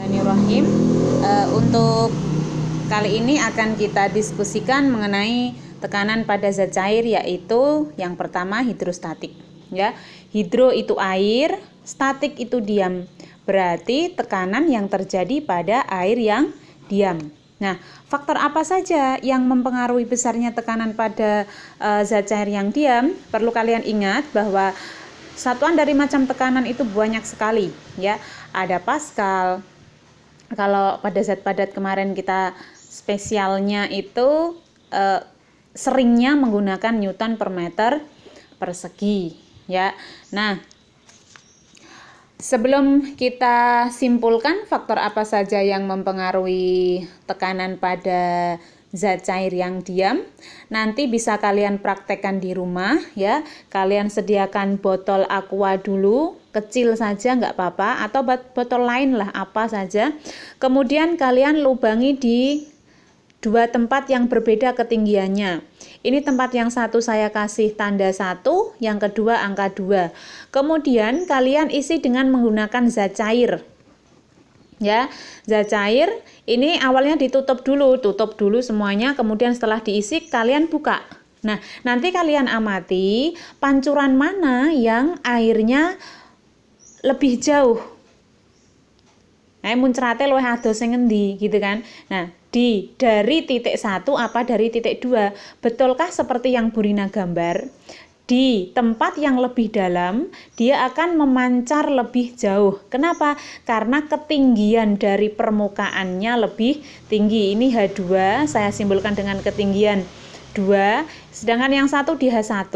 Bismillahirrahmanirrahim. Untuk kali ini akan kita diskusikan mengenai tekanan pada zat cair, yaitu yang pertama hidrostatik. Ya, hidro itu air, statik itu diam. Berarti tekanan yang terjadi pada air yang diam. Nah, faktor apa saja yang mempengaruhi besarnya tekanan pada zat cair yang diam? Perlu kalian ingat bahwa satuan dari macam tekanan itu banyak sekali, ya. Ada Pascal. Kalau pada zat padat kemarin kita spesialnya itu seringnya menggunakan Newton per meter persegi, ya. Nah, sebelum kita simpulkan faktor apa saja yang mempengaruhi tekanan pada zat cair yang diam, nanti bisa kalian praktekkan di rumah, ya. Kalian sediakan botol aqua dulu, kecil saja nggak apa-apa, atau botol lain lah, apa saja. Kemudian kalian lubangi di dua tempat yang berbeda ketinggiannya. Ini tempat yang satu saya kasih tanda 1, yang kedua angka 2. Kemudian kalian isi dengan menggunakan zat cair. Ya, zat cair ini awalnya tutup dulu semuanya, kemudian setelah diisi kalian buka. Nah, nanti kalian amati pancuran mana yang airnya lebih jauh. Nah, muncrate luwih adoh sing endi gitu kan. Nah, dari titik 1 apa dari titik 2? Betulkah seperti yang Bu Rina gambar? Di tempat yang lebih dalam, dia akan memancar lebih jauh. Kenapa? Karena ketinggian dari permukaannya lebih tinggi. Ini H2, saya simbolkan dengan ketinggian 2, sedangkan yang satu di H1.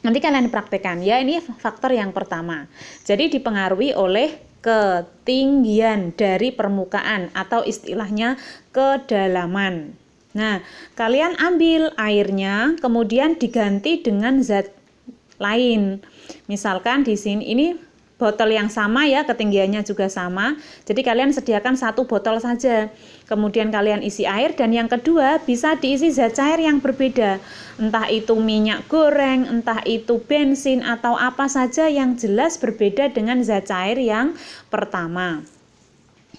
Nanti kalian praktekkan, ya. Ini faktor yang pertama. Jadi dipengaruhi oleh ketinggian dari permukaan atau istilahnya kedalaman. Nah, kalian ambil airnya, kemudian diganti dengan zat lain. Misalkan di sini ini botol yang sama, ya, ketinggiannya juga sama. Jadi kalian sediakan satu botol saja. Kemudian kalian isi air, dan yang kedua bisa diisi zat cair yang berbeda. Entah itu minyak goreng, entah itu bensin, atau apa saja yang jelas berbeda dengan zat cair yang pertama.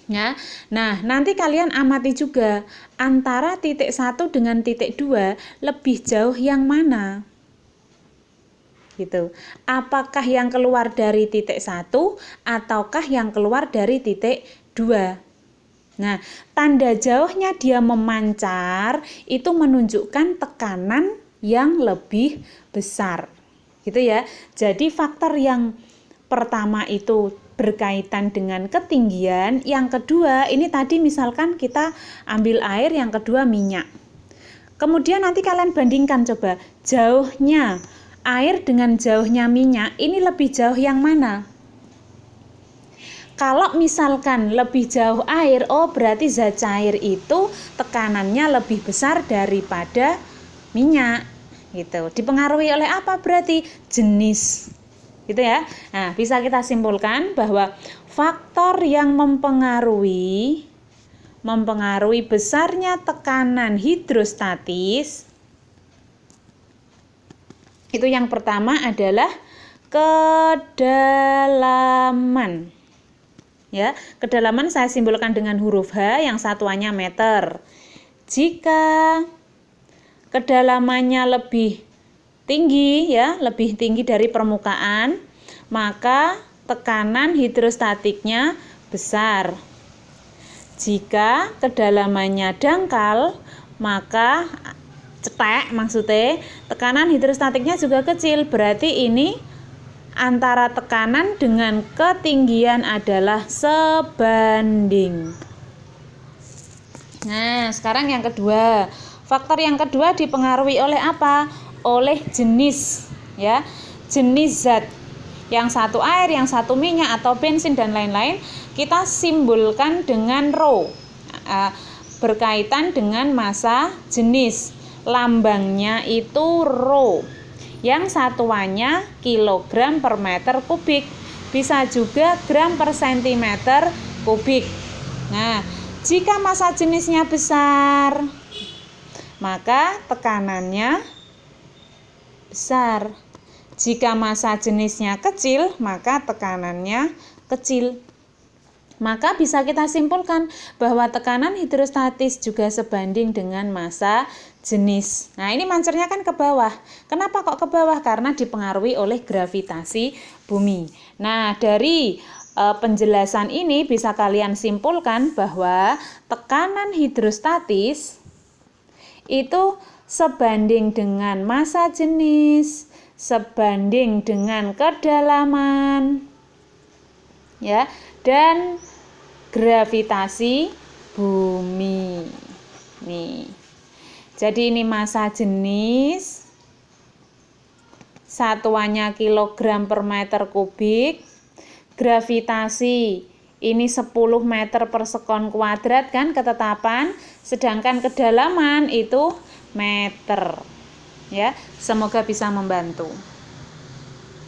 Ya. Nah, nanti kalian amati juga antara titik 1 dengan titik 2 lebih jauh yang mana? Gitu. Apakah yang keluar dari titik 1 ataukah yang keluar dari titik 2? Nah, tanda jauhnya dia memancar itu menunjukkan tekanan yang lebih besar. Gitu ya. Jadi faktor yang pertama itu berkaitan dengan ketinggian, yang kedua ini tadi misalkan kita ambil air, yang kedua minyak. Kemudian nanti kalian bandingkan coba jauhnya air dengan jauhnya minyak, ini lebih jauh yang mana? Kalau misalkan lebih jauh air, oh berarti zat cair itu tekanannya lebih besar daripada minyak. Gitu. Dipengaruhi oleh apa berarti? Jenis. Gitu ya. Nah, bisa kita simpulkan bahwa faktor yang mempengaruhi besarnya tekanan hidrostatis itu yang pertama adalah kedalaman. Ya, kedalaman saya simbolkan dengan huruf H, yang satuannya meter. Jika kedalamannya lebih tinggi, ya, lebih tinggi dari permukaan, maka tekanan hidrostatiknya besar. Jika kedalamannya dangkal, maka cetek maksudnya tekanan hidrostatiknya juga kecil. Berarti ini antara tekanan dengan ketinggian adalah sebanding. Nah, sekarang yang kedua. Faktor yang kedua dipengaruhi oleh apa? Oleh jenis, ya, jenis zat. Yang satu air, yang satu minyak atau bensin dan lain-lain, kita simbolkan dengan rho, berkaitan dengan massa jenis. Lambangnya itu rho, yang satuannya kilogram per meter kubik, bisa juga gram per sentimeter kubik. Nah, jika massa jenisnya besar, maka tekanannya besar. Jika massa jenisnya kecil, maka tekanannya kecil. Maka bisa kita simpulkan bahwa tekanan hidrostatis juga sebanding dengan massa jenis. Nah, ini mancernya kan ke bawah. Kenapa kok ke bawah? Karena dipengaruhi oleh gravitasi bumi. Nah, dari penjelasan ini bisa kalian simpulkan bahwa tekanan hidrostatis itu sebanding dengan massa jenis, sebanding dengan kedalaman, ya, dan gravitasi bumi. Nih. Jadi ini massa jenis, satuannya kilogram per meter kubik. Gravitasi ini 10 meter per sekon kuadrat kan ketetapan, sedangkan kedalaman itu meter. Ya, semoga bisa membantu.